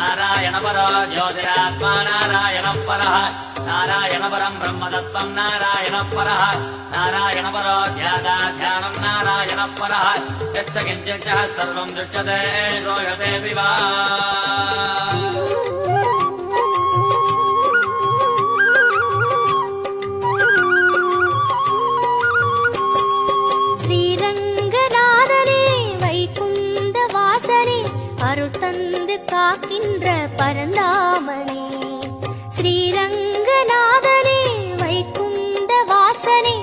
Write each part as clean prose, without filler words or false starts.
नारायण परो ज्योतिरात्मा नारायण परः नारायण परं ब्रह्मतत्त्वं नारायण परः नारायण परो ध्यानं नारायण परः यश्च किञ्चित् सर्वं दृश्यते श्रूयते विवा தந்து காக்கின்ற பரந்தாமனே ஸ்ரீரங்கநாதனே வைகுந்த வாசனே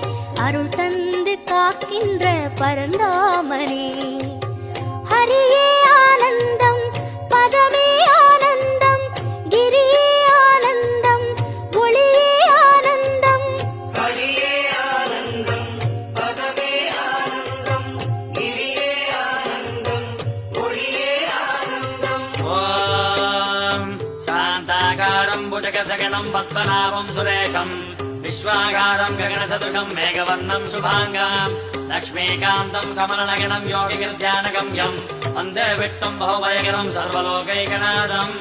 அருள் தந்து காக்கின்ற பரந்தாமனே ஹரியே ஆனந்தம் பதமே ஆனந்தம் கிரியே ஆனந்தம் ஒளியே ஆனந்தம் ஹரியே ஆனந்தம் பதமே ஆனந்தம் கிரியே ஆனந்தம் ஒளியே शान्ताकारम् भुजगशगणम् पद्मनाभम् सुरेशम् विश्वाकारम् गगनसदृशम् मेघवर्णम् शुभाङ्गाम् लक्ष्मीकान्तम् कमलनगणम् योगिगिर्ध्यानगम्यम् वन्दे विष्णुम् बहुभयकरम् सर्वलोकैकनाथम्